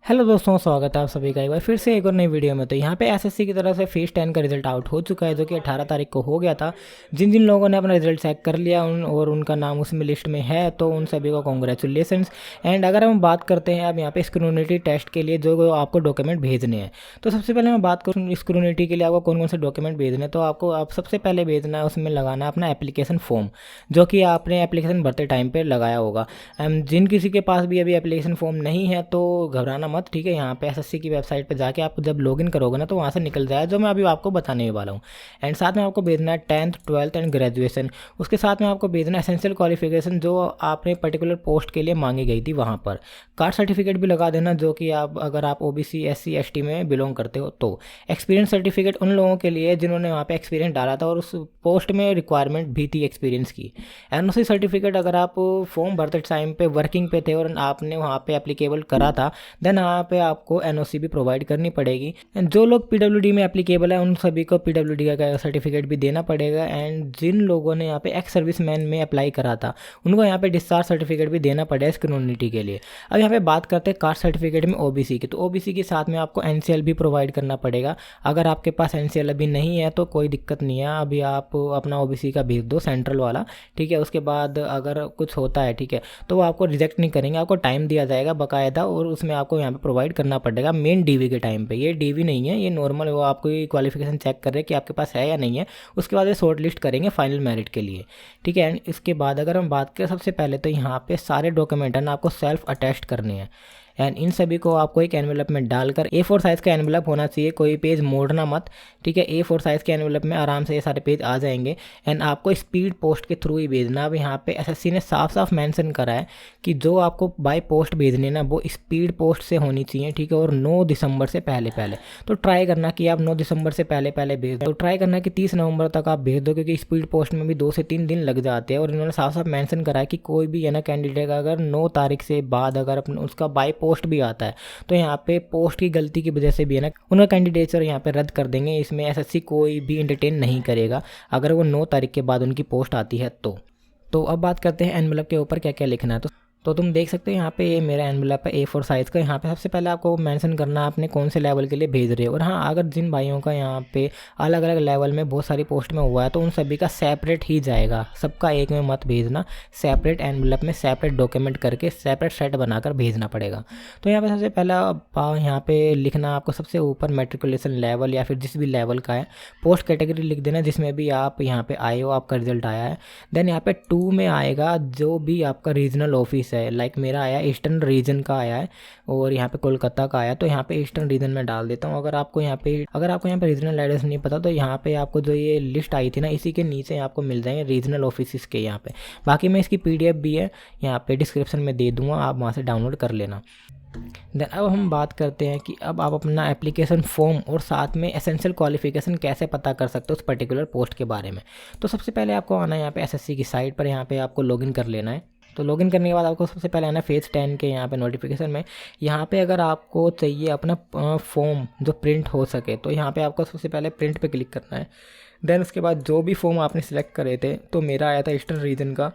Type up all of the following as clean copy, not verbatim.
Hello दोस्तों, स्वागत है आप सभी का एक बार फिर से एक और नई वीडियो में। तो यहाँ पे एसएससी की तरफ से फेज 10 का रिजल्ट आउट हो चुका है, जो कि 18 तारीख को हो गया था। जिन जिन लोगों ने अपना रिजल्ट चेक कर लिया और उनका नाम उसमें लिस्ट में है, तो उन सभी को कॉन्ग्रेचुलेसन्स। एंड अगर हम बात करते हैं अब यहाँ पे स्क्रूनिटी टेस्ट के लिए जो आपको डॉक्यूमेंट भेजने हैं, तो सबसे पहले मैं बात करूँ स्क्रूनिटी के लिए आपको कौन कौन से डॉक्यूमेंट भेजने हैं। तो आपको आप सबसे पहले भेजना है, उसमें लगाना है अपना एप्लीकेशन फॉर्म, जो कि आपने एप्लीकेशन भरते टाइम पर लगाया होगा। जिन किसी के पास भी अभी एप्लीकेशन फॉर्म नहीं है तो घबराना मत, ठीक है। यहाँ पे एसएससी की वेबसाइट पे जाके आप जब लॉगिन करोगे ना, तो वहाँ से निकल जाए जो मैं अभी आपको बताने वाला हूँ। एंड साथ में आपको भेजना है 10th 12th एंड ग्रेजुएशन। उसके साथ में आपको भेजना है एसेंशियल क्वालिफिकेशन जो आपने पर्टिकुलर पोस्ट के लिए मांगी गई थी वहाँ पर। कास्ट सर्टिफिकेट भी लगा देना, जो कि आप अगर आप ओबीसी SC ST में बिलोंग करते हो। तो एक्सपीरियंस सर्टिफिकेट उन लोगों के लिए जिन्होंने वहाँ पे एक्सपीरियंस डाला था और उस पोस्ट में रिक्वायरमेंट भी थी एक्सपीरियंस की। एनओसी सर्टिफिकेट अगर आप फॉर्म भरते टाइम पे वर्किंग पे थे और आपने वहाँ पे एप्लीकेबल करा था, देन यहाँ पे आपको एनओसी भी प्रोवाइड करनी पड़ेगी। एंड जो लोग पीडब्ल्यूडी में एप्लीकेबल है उन सभी को पीडब्ल्यूडी का सर्टिफिकेट भी देना पड़ेगा। एंड जिन लोगों ने यहाँ पे एक्स सर्विस मैन में अप्लाई करा था उनको यहाँ पे डिस्चार्ज सर्टिफिकेट भी देना पड़ेगा स्क्रूनिटी के लिए। अब यहाँ पे बात करते हैं कास्ट सर्टिफिकेट में ओबीसी की। तो ओबीसी के साथ में आपको एनसीएल भी प्रोवाइड करना पड़ेगा। अगर आपके पास एनसीएल अभी नहीं है तो कोई दिक्कत नहीं है, अभी आप अपना ओबीसी का भेज दो सेंट्रल वाला, ठीक है। उसके बाद अगर कुछ होता है, ठीक है, तो वो आपको रिजेक्ट नहीं करेंगे, आपको टाइम दिया जाएगा बाकायदा और उसमें आपको यहाँ पे प्रोवाइड करना पड़ेगा मेन डीवी के टाइम पे। ये डीवी नहीं है, ये नॉर्मल, वो आपको क्वालिफिकेशन चेक कर रहे हैं कि आपके पास है या नहीं है। उसके बाद ये शॉर्ट लिस्ट करेंगे फाइनल मेरिट के लिए, ठीक है। एंड इसके बाद अगर हम बात करें, सबसे पहले तो यहाँ पे सारे डॉक्यूमेंट है ना आपको सेल्फ अटेस्ट करने हैं। एंड इन सभी को आपको एक एनवेलप में डालकर, A4 साइज़ का एनवेलप होना चाहिए, कोई पेज मोड़ना मत, ठीक है। A4 साइज़ के एनवेलप में आराम से ये सारे पेज आ जाएंगे। एंड आपको स्पीड पोस्ट के थ्रू ही भेजना। अब यहाँ पे एसएससी ने साफ साफ मेंशन करा है कि जो आपको बाय पोस्ट भेजने ना वो स्पीड पोस्ट से होनी चाहिए, ठीक है, और 9 दिसंबर से पहले पहले। तो ट्राई करना कि आप 9 दिसंबर से पहले पहले भेज दो। तो ट्राई करना कि 30 नवंबर तक आप भेज दो, क्योंकि स्पीड पोस्ट में भी 2 से 3 दिन लग जाते हैं। और इन्होंने साफ साफ मेंशन करा है कि कोई भी है ना कैंडिडेट अगर 9 तारीख से बाद अगर उसका बाय पोस्ट भी आता है तो यहाँ पे पोस्ट की गलती की वजह से भी है ना उनका कैंडिडेचर यहाँ पे रद्द कर देंगे। इसमें एसएससी कोई भी एंटरटेन नहीं करेगा अगर वो 9 तारीख के बाद उनकी पोस्ट आती है तो अब बात करते हैं एनवेलप के ऊपर क्या क्या लिखना है। तो तुम देख सकते हो यहाँ पे ये मेरा एनवेलप है A4 साइज़ का। यहाँ पे सबसे पहले आपको मेंशन करना है आपने कौन से लेवल के लिए भेज रहे हो। और हाँ, अगर जिन भाइयों का यहाँ पे अलग अलग लेवल में बहुत सारी पोस्ट में हुआ है तो उन सभी का सेपरेट ही जाएगा, सबका एक में मत भेजना। सेपरेट एनवेलप में सेपरेट डॉक्यूमेंट करके सेपरेट सेट बनाकर भेजना पड़ेगा। तो यहाँ पे सबसे पहला यहाँ पे लिखना आपको सबसे ऊपर मेट्रिकुलेशन लेवल या फिर जिस भी लेवल का है, पोस्ट कैटेगरी लिख देना जिसमें भी आप यहाँ पे आए हो, आपका रिजल्ट आया है। देन यहाँ पे 2 में आएगा जो भी आपका रीजनल ऑफिस है। लाइक मेरा आया ईस्टर्न रीजन का आया है और यहाँ पे कोलकाता का आया, तो यहाँ पे ईस्टर्न रीजन में डाल देता हूँ। अगर आपको यहाँ पे रीजनल एड्रेस नहीं पता तो यहाँ पे आपको जो ये लिस्ट आई थी ना, इसी के नीचे आपको मिल जाएंगे रीजनल ऑफिस के यहाँ पे। बाकी मैं इसकी PDF भी है यहाँ पे डिस्क्रिप्शन में दे दूँगा, आप वहाँ से डाउनलोड कर लेना। देन अब हम बात करते हैं कि अब आप अपना एप्लीकेशन फॉर्म और साथ में एसेंशियल क्वालिफिकेशन कैसे पता कर सकते हो उस पर्टिकुलर पोस्ट के बारे में। तो सबसे पहले आपको आना है यहाँ पे एसएससी की साइट पर, यहाँ पे आपको लॉगिन कर लेना है। तो लॉगिन करने के बाद आपको सबसे पहले आना है फेज 10 के यहाँ पे नोटिफिकेशन में। यहाँ पे अगर आपको चाहिए अपना फॉर्म जो प्रिंट हो सके तो यहाँ पे आपको सबसे पहले प्रिंट पे क्लिक करना है। देन उसके बाद जो भी फॉर्म आपने सिलेक्ट करे थे, तो मेरा आया था ईस्टर्न रीजन का,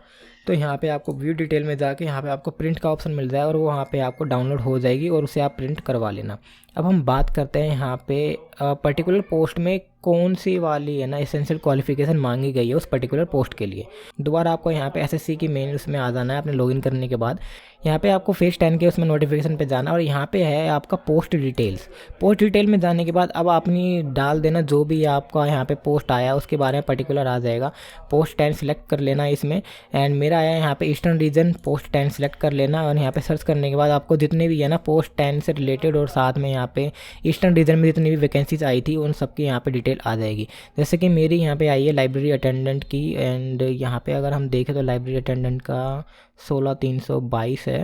तो यहाँ पे आपको व्यू डिटेल में जाके यहाँ पे आपको प्रिंट का ऑप्शन मिल जाए और वो वहाँ पे आपको डाउनलोड हो जाएगी और उसे आप प्रिंट करवा लेना। अब हम बात करते हैं यहाँ पे पर्टिकुलर पोस्ट में कौन सी वाली है ना एसेंशियल क्वालिफिकेशन मांगी गई है उस पर्टिकुलर पोस्ट के लिए। दोबारा आपको यहाँ पे एसएससी की मेन उसमें आ जाना है अपने लॉगिन करने के बाद। यहाँ पे आपको फेज 10 के उसमें नोटिफिकेशन पे जाना और यहाँ पे है आपका पोस्ट डिटेल्स। पोस्ट डिटेल में जाने के बाद अब आपने डाल देना जो भी आपका यहाँ पे पोस्ट आया उसके बारे में पर्टिकुलर आ जाएगा। पोस्ट 10 सिलेक्ट कर लेना इसमें। एंड मेरा आया यहाँ पे ईस्टर्न रीजन, पोस्ट 10 सिलेक्ट कर लेना और यहाँ पे सर्च करने के बाद आपको जितने भी है ना पोस्ट 10 से रिलेटेड और साथ में यहाँ पे ईस्टर्न रीजन में जितनी भी वैकेंसीज आई थी उन सबकी यहाँ पे डिटेल आ जाएगी। जैसे कि मेरी यहाँ पे आई है लाइब्रेरी अटेंडेंट की। एंड यहाँ पे अगर हम देखें तो लाइब्रेरी अटेंडेंट का 16322 है।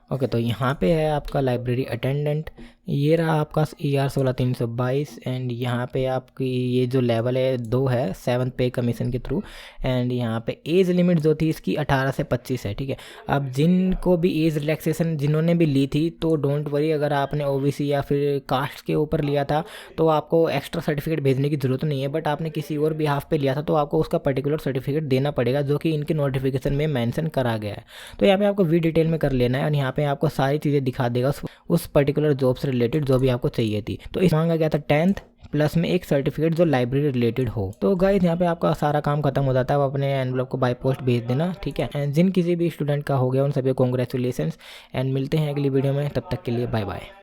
ओके, तो यहाँ पे है आपका लाइब्रेरी अटेंडेंट। ये रहा आपका ER 16,322 एंड यहाँ पे आपकी ये जो लेवल है 2 है 7th पे कमीशन के थ्रू। एंड यहाँ पे एज लिमिट जो थी इसकी 18 से 25 है, ठीक है। अब जिनको भी एज रिलैक्सेशन जिन्होंने भी ली थी तो डोंट वरी, अगर आपने OBC या फिर कास्ट के ऊपर लिया था तो आपको एक्स्ट्रा सर्टिफिकेट भेजने की ज़रूरत नहीं है, बट आपने किसी और बिहाफ पे लिया था तो आपको उसका पर्टिकुलर सर्टिफिकेट देना पड़ेगा जो कि इनके नोटिफिकेशन में मेंशन करा गया है। तो यहाँ पे आपको वी डिटेल में कर लेना है और यहाँ पे आपको सारी चीज़ें दिखा देगा उस पर्टिकुलर जॉब से रिलेटेड जो भी आपको चाहिए थी। तो इस मांगा गया था 10th प्लस में एक सर्टिफिकेट जो लाइब्रेरी रिलेटेड हो। तो गाइस यहाँ पे आपका सारा काम खत्म हो जाता है, आप अपने एनवलप को बाय पोस्ट भेज देना, ठीक है। एंड जिन किसी भी स्टूडेंट का हो गया उन सभी को कॉन्ग्रेचुलेशंस एंड मिलते हैं अगली वीडियो में, तब तक के लिए बाय बाय।